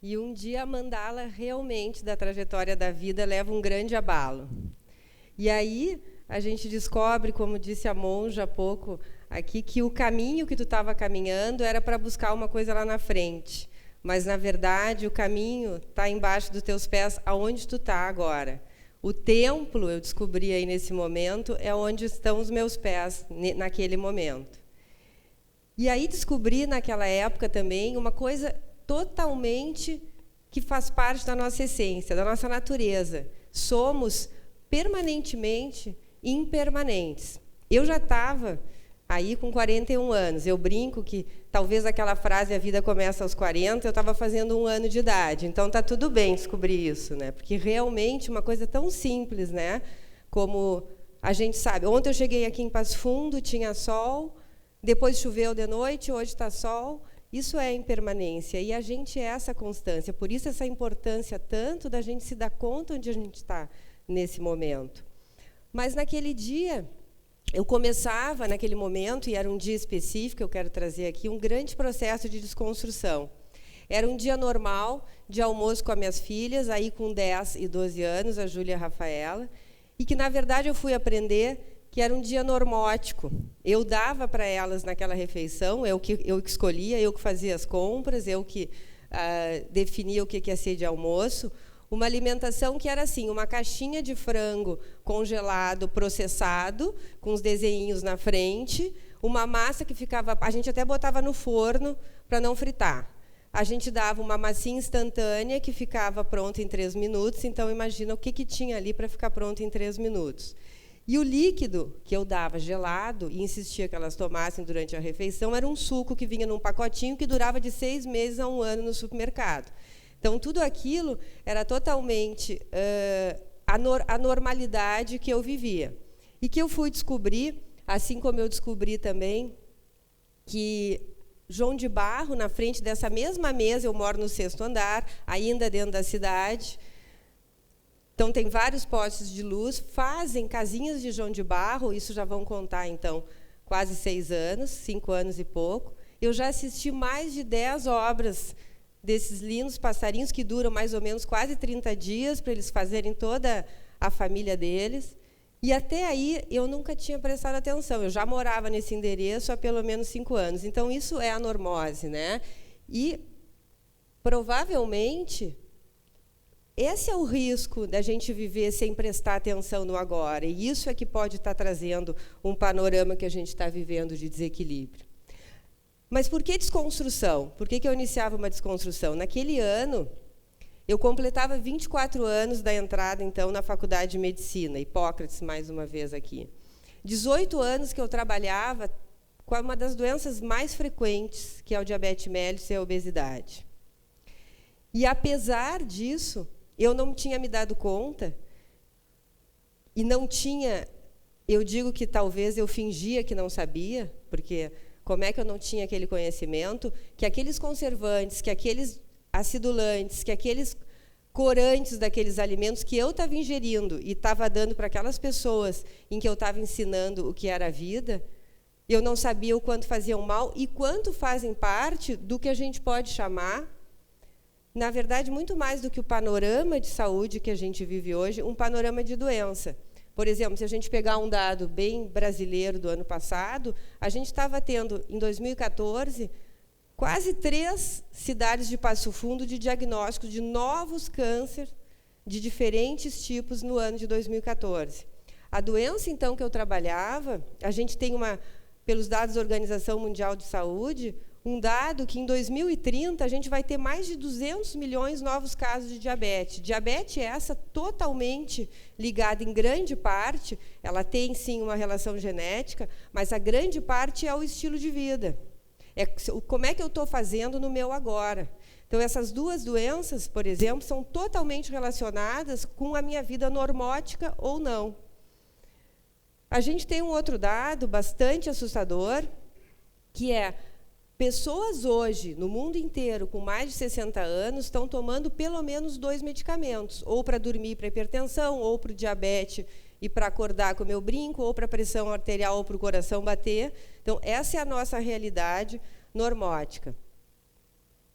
E um dia a mandala realmente da trajetória da vida leva um grande abalo. E aí a gente descobre, como disse a monja há pouco aqui, que o caminho que tu estava caminhando era para buscar uma coisa lá na frente. Mas, na verdade, o caminho está embaixo dos teus pés, aonde tu está agora. O templo, eu descobri aí nesse momento, é onde estão os meus pés, naquele momento. E aí descobri, naquela época também, uma coisa totalmente que faz parte da nossa essência, da nossa natureza. Somos permanentemente impermanentes. Eu já estava aí com 41 anos. Eu brinco que talvez aquela frase a vida começa aos 40, eu estava fazendo 1 ano de idade. Então está tudo bem descobrir isso, né? Porque realmente uma coisa tão simples, né? Como a gente sabe. Ontem eu cheguei aqui em Passo Fundo, tinha sol, depois choveu de noite, hoje está sol. Isso é impermanência e a gente é essa constância. Por isso essa importância tanto da gente se dar conta onde a gente está nesse momento. Mas naquele dia eu começava, naquele momento, e era um dia específico, eu quero trazer aqui, um grande processo de desconstrução. Era um dia normal, de almoço com as minhas filhas, aí com 10 e 12 anos, a Júlia e a Rafaela, e que, na verdade, eu fui aprender que era um dia normótico. Eu dava para elas naquela refeição, eu que escolhia, eu que fazia as compras, eu que definia o que ia ser de almoço, uma alimentação que era assim, uma caixinha de frango congelado, processado, com os desenhinhos na frente, uma massa que ficava... A gente até botava no forno para não fritar. A gente dava uma massinha instantânea que ficava pronta em 3 minutos, então imagina o que tinha ali para ficar pronto em 3 minutos. E o líquido que eu dava gelado, e insistia que elas tomassem durante a refeição, era um suco que vinha num pacotinho que durava de 6 meses a 1 ano no supermercado. Então, tudo aquilo era totalmente a normalidade que eu vivia. E que eu fui descobrir, assim como eu descobri também, que João de Barro, na frente dessa mesma mesa, eu moro no 6º andar, ainda dentro da cidade, então tem vários postes de luz, fazem casinhas de João de Barro, isso já vão contar, então, quase 6 anos, 5 anos e pouco. Eu já assisti mais de 10 obras desses lindos passarinhos que duram mais ou menos quase 30 dias para eles fazerem toda a família deles. E até aí eu nunca tinha prestado atenção. Eu já morava nesse endereço há pelo menos 5 anos. Então isso é a normose, né? E provavelmente esse é o risco da gente viver sem prestar atenção no agora. E isso é que pode estar trazendo um panorama que a gente está vivendo de desequilíbrio. Mas por que desconstrução? Por que eu iniciava uma desconstrução? Naquele ano, eu completava 24 anos da entrada, então, na Faculdade de Medicina, Hipócrates, mais uma vez aqui. 18 anos que eu trabalhava com uma das doenças mais frequentes, que é o diabetes mellitus e a obesidade. E, apesar disso, eu não tinha me dado conta, e não tinha... Eu digo que talvez eu fingia que não sabia, porque... Como é que eu não tinha aquele conhecimento? Que aqueles conservantes, que aqueles acidulantes, que aqueles corantes daqueles alimentos que eu estava ingerindo e estava dando para aquelas pessoas em que eu estava ensinando o que era a vida, eu não sabia o quanto faziam mal e quanto fazem parte do que a gente pode chamar, na verdade, muito mais do que o panorama de saúde que a gente vive hoje, um panorama de doença. Por exemplo, se a gente pegar um dado bem brasileiro do ano passado, a gente estava tendo, em 2014, quase 3 cidades de Passo Fundo de diagnóstico de novos cânceres de diferentes tipos no ano de 2014. A doença, então, que eu trabalhava, a gente tem pelos dados da Organização Mundial de Saúde, um dado que, em 2030, a gente vai ter mais de 200 milhões de novos casos de diabetes. Diabetes é essa totalmente ligada, em grande parte, ela tem, sim, uma relação genética, mas a grande parte é o estilo de vida. Como é que eu estou fazendo no meu agora? Então, essas 2 doenças, por exemplo, são totalmente relacionadas com a minha vida normótica ou não. A gente tem um outro dado bastante assustador, que é... Pessoas hoje, no mundo inteiro, com mais de 60 anos, estão tomando pelo menos 2 medicamentos, ou para dormir para hipertensão, ou para o diabetes e para acordar, como eu brinco, ou para a pressão arterial, ou para o coração bater. Então, essa é a nossa realidade normótica.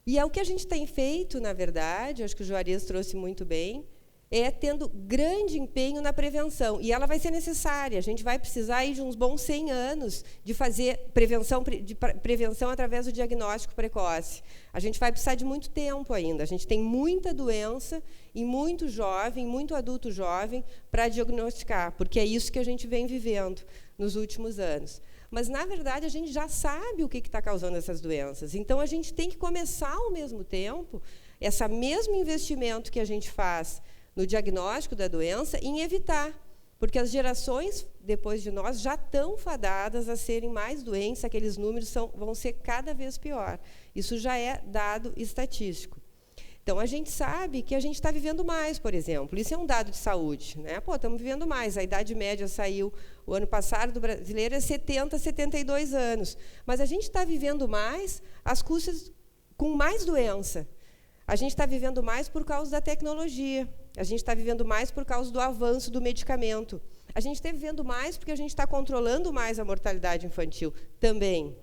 E é o que a gente tem feito, na verdade, acho que o Juarez trouxe muito bem, é tendo grande empenho na prevenção. E ela vai ser necessária. A gente vai precisar aí de uns bons 100 anos de fazer prevenção através do diagnóstico precoce. A gente vai precisar de muito tempo ainda. A gente tem muita doença e muito jovem, muito adulto jovem para diagnosticar, porque é isso que a gente vem vivendo nos últimos anos. Mas, na verdade, a gente já sabe o que está causando essas doenças. Então, a gente tem que começar, ao mesmo tempo, esse mesmo investimento que a gente faz no diagnóstico da doença, em evitar, porque as gerações depois de nós já estão fadadas a serem mais doentes, aqueles números vão ser cada vez pior. Isso já é dado estatístico. Então, a gente sabe que a gente está vivendo mais, por exemplo. Isso é um dado de saúde, né? Pô, estamos vivendo mais. A idade média saiu, o ano passado, do brasileiro é 70, 72 anos. Mas a gente está vivendo mais às custas com mais doença. A gente está vivendo mais por causa da tecnologia. A gente está vivendo mais por causa do avanço do medicamento. A gente está vivendo mais porque a gente está controlando mais a mortalidade infantil também.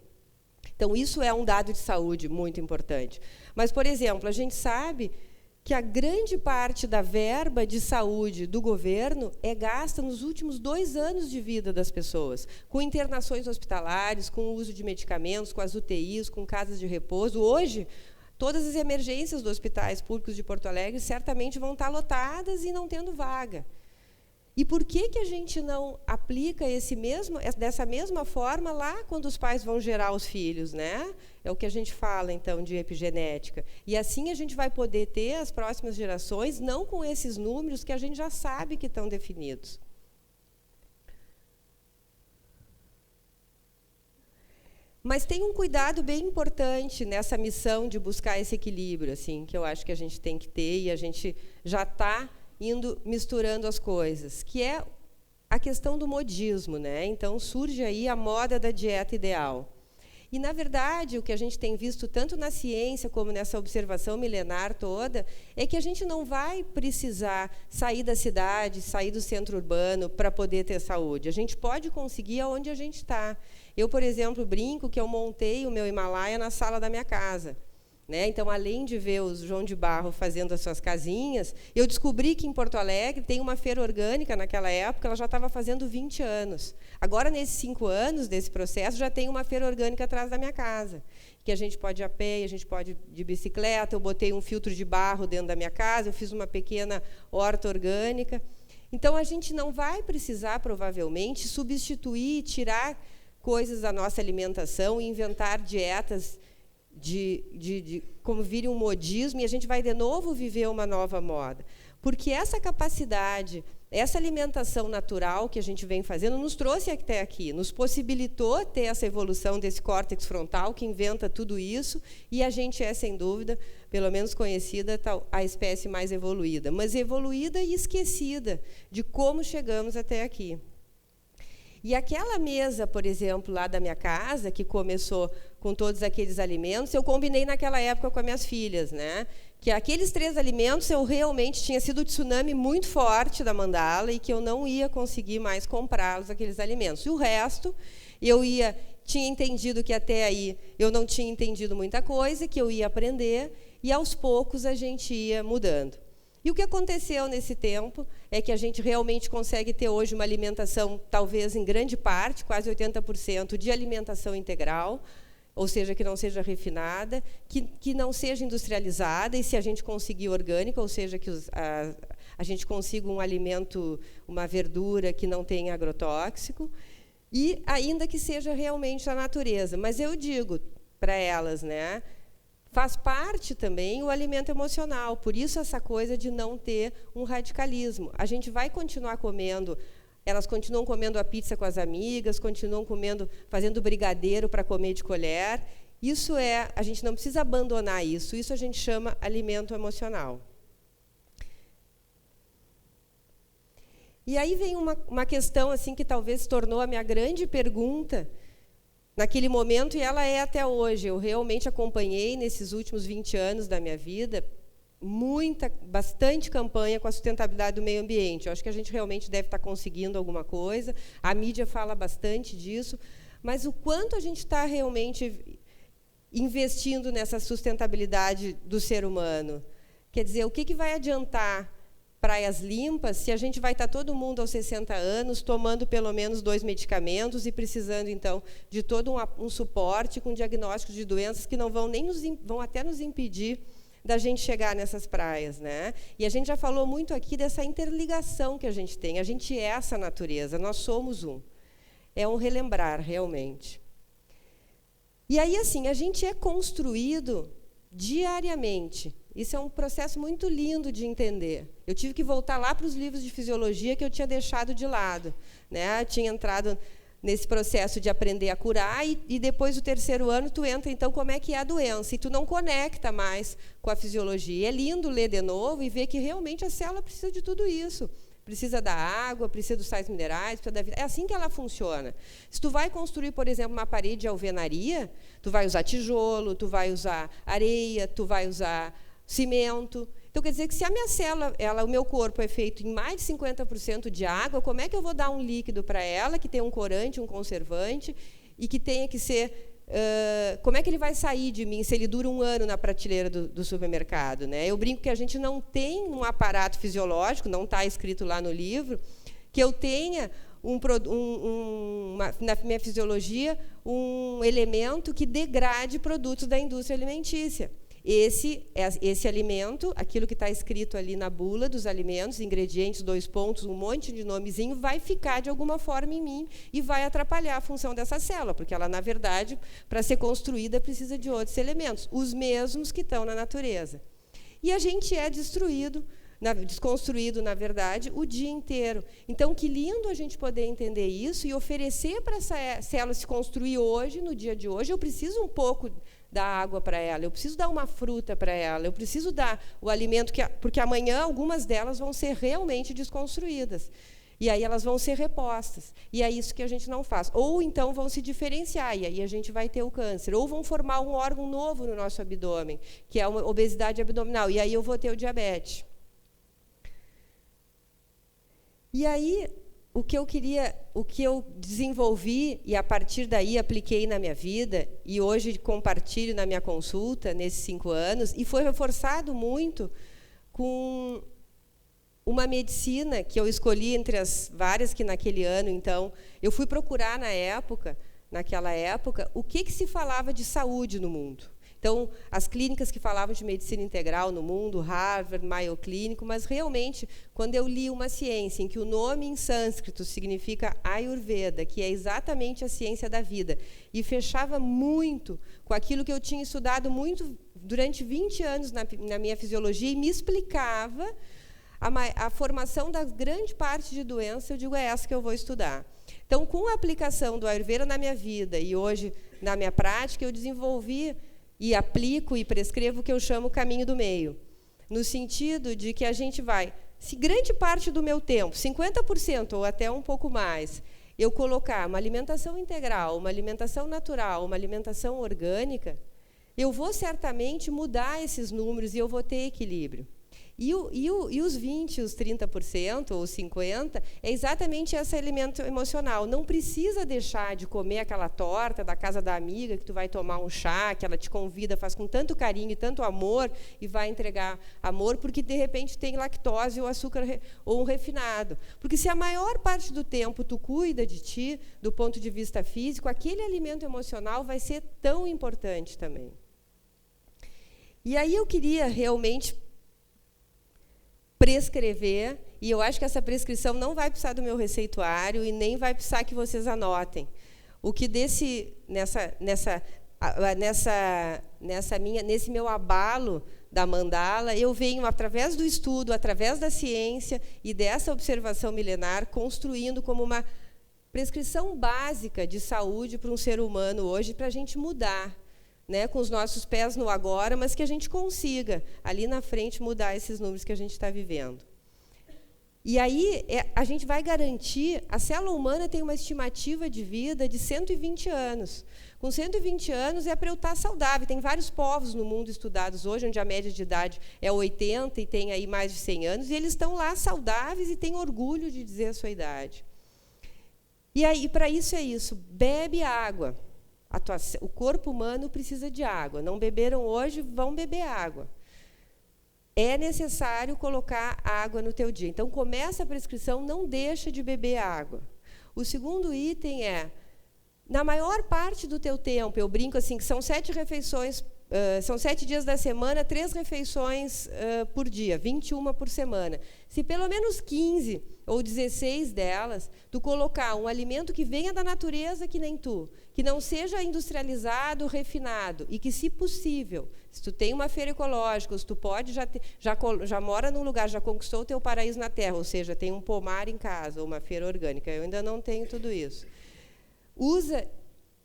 Então, isso é um dado de saúde muito importante. Mas, por exemplo, a gente sabe que a grande parte da verba de saúde do governo é gasta nos últimos 2 anos de vida das pessoas, com internações hospitalares, com o uso de medicamentos, com as UTIs, com casas de repouso. Hoje, todas as emergências dos hospitais públicos de Porto Alegre certamente vão estar lotadas e não tendo vaga. E por que a gente não aplica dessa mesma forma lá quando os pais vão gerar os filhos, né? É o que a gente fala, então, de epigenética. E assim a gente vai poder ter as próximas gerações, não com esses números que a gente já sabe que estão definidos. Mas tem um cuidado bem importante nessa missão de buscar esse equilíbrio, assim, que eu acho que a gente tem que ter, e a gente já está misturando as coisas, que é a questão do modismo, né? Então, surge aí a moda da dieta ideal. E, na verdade, o que a gente tem visto tanto na ciência como nessa observação milenar toda é que a gente não vai precisar sair da cidade, sair do centro urbano para poder ter saúde. A gente pode conseguir aonde a gente está. Eu, por exemplo, brinco que eu montei o meu Himalaia na sala da minha casa. Né? Então, além de ver o João de Barro fazendo as suas casinhas, eu descobri que em Porto Alegre tem uma feira orgânica, naquela época, ela já estava fazendo 20 anos. Agora, nesses 5 anos desse processo, já tem uma feira orgânica atrás da minha casa, que a gente pode ir a pé, a gente pode ir de bicicleta, eu botei um filtro de barro dentro da minha casa, eu fiz uma pequena horta orgânica. Então, a gente não vai precisar, provavelmente, substituir, tirar coisas da nossa alimentação e inventar dietas como vire um modismo, e a gente vai de novo viver uma nova moda. Porque essa capacidade, essa alimentação natural que a gente vem fazendo, nos trouxe até aqui, nos possibilitou ter essa evolução desse córtex frontal que inventa tudo isso, e a gente é, sem dúvida, pelo menos conhecida, a espécie mais evoluída, mas evoluída e esquecida de como chegamos até aqui. E aquela mesa, por exemplo, lá da minha casa, que começou com todos aqueles alimentos, eu combinei naquela época com as minhas filhas, né? Que aqueles 3 alimentos eu realmente tinha sido o tsunami muito forte da Mandala e que eu não ia conseguir mais comprá-los, aqueles alimentos. E o resto, tinha entendido que até aí eu não tinha entendido muita coisa, que eu ia aprender, e aos poucos a gente ia mudando. E o que aconteceu nesse tempo é que a gente realmente consegue ter hoje uma alimentação, talvez em grande parte, quase 80%, de alimentação integral, ou seja, que não seja refinada, que não seja industrializada, e se a gente conseguir orgânica, ou seja, que a gente consiga um alimento, uma verdura que não tenha agrotóxico, e ainda que seja realmente da natureza. Mas eu digo para elas, né? Faz parte também o alimento emocional, por isso essa coisa de não ter um radicalismo. A gente vai continuar comendo, elas continuam comendo a pizza com as amigas, continuam fazendo brigadeiro para comer de colher. A gente não precisa abandonar isso a gente chama alimento emocional. E aí vem uma questão assim que talvez se tornou a minha grande pergunta, naquele momento, e ela é até hoje. Eu realmente acompanhei, nesses últimos 20 anos da minha vida, bastante campanha com a sustentabilidade do meio ambiente. Eu acho que a gente realmente deve estar conseguindo alguma coisa, a mídia fala bastante disso, mas o quanto a gente está realmente investindo nessa sustentabilidade do ser humano? Quer dizer, o que vai adiantar praias limpas se a gente vai estar todo mundo aos 60 anos tomando pelo menos 2 medicamentos e precisando, então, de todo um suporte com diagnósticos de doenças que não vão vão até nos impedir da gente chegar nessas praias, né? E a gente já falou muito aqui dessa interligação que a gente tem. A gente é essa natureza, nós somos um. É um relembrar, realmente. E aí, assim, a gente é construído diariamente. Isso é um processo muito lindo de entender. Eu tive que voltar lá para os livros de fisiologia que eu tinha deixado de lado, né? Eu tinha entrado nesse processo de aprender a curar e depois do 3º ano tu entra, então, como é que é a doença. E tu não conecta mais com a fisiologia. E é lindo ler de novo e ver que realmente a célula precisa de tudo isso. Precisa da água, precisa dos sais minerais, precisa da vida. É assim que ela funciona. Se tu vai construir, por exemplo, uma parede de alvenaria, tu vai usar tijolo, tu vai usar areia, tu vai usar cimento. Então, quer dizer que se a minha célula, o meu corpo é feito em mais de 50% de água, como é que eu vou dar um líquido para ela, que tem um corante, um conservante, e que tenha que ser... como é que ele vai sair de mim se ele dura um ano na prateleira do supermercado, né? Eu brinco que a gente não tem um aparato fisiológico, não está escrito lá no livro, que eu tenha na minha fisiologia um elemento que degrade produtos da indústria alimentícia. Esse alimento, aquilo que está escrito ali na bula dos alimentos, ingredientes, 2 pontos, um monte de nomezinho, vai ficar de alguma forma em mim e vai atrapalhar a função dessa célula, porque ela, na verdade, para ser construída, precisa de outros elementos, os mesmos que estão na natureza. E a gente é desconstruído, na verdade, o dia inteiro. Então, que lindo a gente poder entender isso e oferecer para essa célula se construir hoje, no dia de hoje. Eu preciso um pouco dar água para ela, eu preciso dar uma fruta para ela, eu preciso dar o alimento, porque amanhã algumas delas vão ser realmente desconstruídas. E aí elas vão ser repostas. E é isso que a gente não faz. Ou então vão se diferenciar, e aí a gente vai ter o câncer. Ou vão formar um órgão novo no nosso abdômen, que é uma obesidade abdominal, e aí eu vou ter o diabetes. E aí, o que eu desenvolvi, e a partir daí apliquei na minha vida, e hoje compartilho na minha consulta, nesses 5 anos, e foi reforçado muito com uma medicina que eu escolhi entre as várias que naquele ano, então, eu fui procurar naquela época, o que se falava de saúde no mundo. Então, as clínicas que falavam de medicina integral no mundo, Harvard, Mayo Clínico, mas realmente, quando eu li uma ciência em que o nome em sânscrito significa Ayurveda, que é exatamente a ciência da vida, e fechava muito com aquilo que eu tinha estudado muito durante 20 anos na minha fisiologia e me explicava a formação da grande parte de doença, eu digo, é essa que eu vou estudar. Então, com a aplicação do Ayurveda na minha vida e hoje na minha prática, eu desenvolvi e aplico e prescrevo o que eu chamo caminho do meio, no sentido de que a gente vai, se grande parte do meu tempo, 50% ou até um pouco mais, eu colocar uma alimentação integral, uma alimentação natural, uma alimentação orgânica, eu vou certamente mudar esses números e eu vou ter equilíbrio. E os 20%, os 30% ou 50% é exatamente esse elemento emocional. Não precisa deixar de comer aquela torta da casa da amiga, que tu vai tomar um chá, que ela te convida, faz com tanto carinho e tanto amor, e vai entregar amor, porque, de repente, tem lactose ou açúcar ou um refinado. Porque se a maior parte do tempo tu cuida de ti, do ponto de vista físico, aquele alimento emocional vai ser tão importante também. E aí eu queria realmente prescrever, e eu acho que essa prescrição não vai precisar do meu receituário e nem vai precisar que vocês anotem. O que nesse meu abalo da mandala, eu venho, através do estudo, através da ciência e dessa observação milenar, construindo como uma prescrição básica de saúde para um ser humano hoje, para a gente mudar, né, com os nossos pés no agora, mas que a gente consiga, ali na frente, mudar esses números que a gente está vivendo. E aí, a gente vai garantir... A célula humana tem uma estimativa de vida de 120 anos. Com 120 anos, é para eu estar saudável. Tem vários povos no mundo estudados hoje, onde a média de idade é 80 e tem aí mais de 100 anos, e eles estão lá saudáveis e têm orgulho de dizer a sua idade. E aí, para isso é isso. Bebe água. o corpo humano precisa de água. Não beberam hoje, vão beber água. É necessário colocar água no teu dia. Então, começa a prescrição, não deixa de beber água. O segundo item é, na maior parte do teu tempo, eu brinco assim, que são 7 refeições, são 7 dias da semana, 3 refeições por dia, 21 por semana. Se pelo menos 15 ou 16 delas, tu colocar um alimento que venha da natureza que nem tu, que não seja industrializado, refinado, e que, se possível, se tu tem uma feira ecológica, ou se tu pode, já mora num lugar, já conquistou o teu paraíso na terra, ou seja, tem um pomar em casa, ou uma feira orgânica, eu ainda não tenho tudo isso. Usa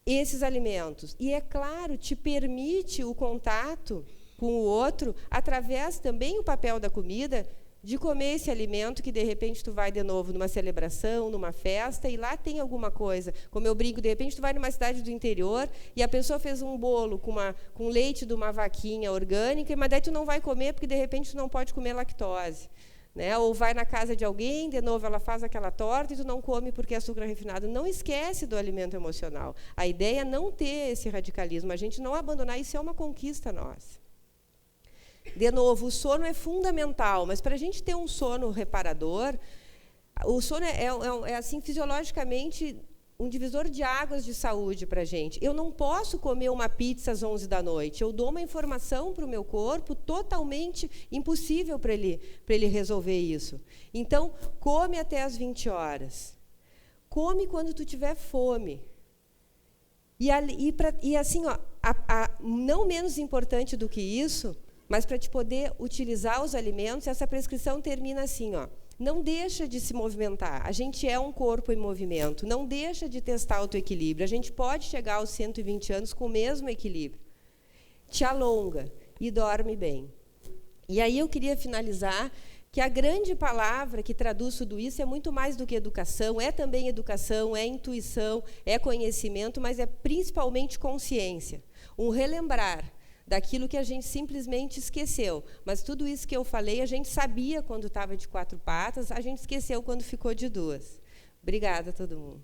esses alimentos. E, é claro, te permite o contato com o outro, através também o papel da comida, de comer esse alimento que, de repente, tu vai de novo numa celebração, numa festa, e lá tem alguma coisa. Como eu brinco, de repente, tu vai numa cidade do interior e a pessoa fez um bolo com leite de uma vaquinha orgânica, mas daí tu não vai comer porque, de repente, tu não pode comer lactose. Né? Ou vai na casa de alguém, de novo, ela faz aquela torta e tu não come porque é açúcar refinado. Não esquece do alimento emocional. A ideia é não ter esse radicalismo, a gente não abandonar, isso é uma conquista nossa. De novo, o sono é fundamental, mas para a gente ter um sono reparador, o sono é assim, fisiologicamente, um divisor de águas de saúde para a gente. Eu não posso comer uma pizza às 11 da noite. Eu dou uma informação para o meu corpo totalmente impossível para ele resolver isso. Então, come até às 20 horas. Come quando tu tiver fome. E assim, ó, não menos importante do que isso, mas para te poder utilizar os alimentos, essa prescrição termina assim, ó. Não deixa de se movimentar. A gente é um corpo em movimento. Não deixa de testar o teu equilíbrio. A gente pode chegar aos 120 anos com o mesmo equilíbrio. Te alonga e dorme bem. E aí eu queria finalizar que a grande palavra que traduz tudo isso é muito mais do que educação. É também educação, é intuição, é conhecimento, mas é principalmente consciência. Um relembrar daquilo que a gente simplesmente esqueceu. Mas tudo isso que eu falei, a gente sabia quando estava de 4 patas, a gente esqueceu quando ficou de 2. Obrigada a todo mundo.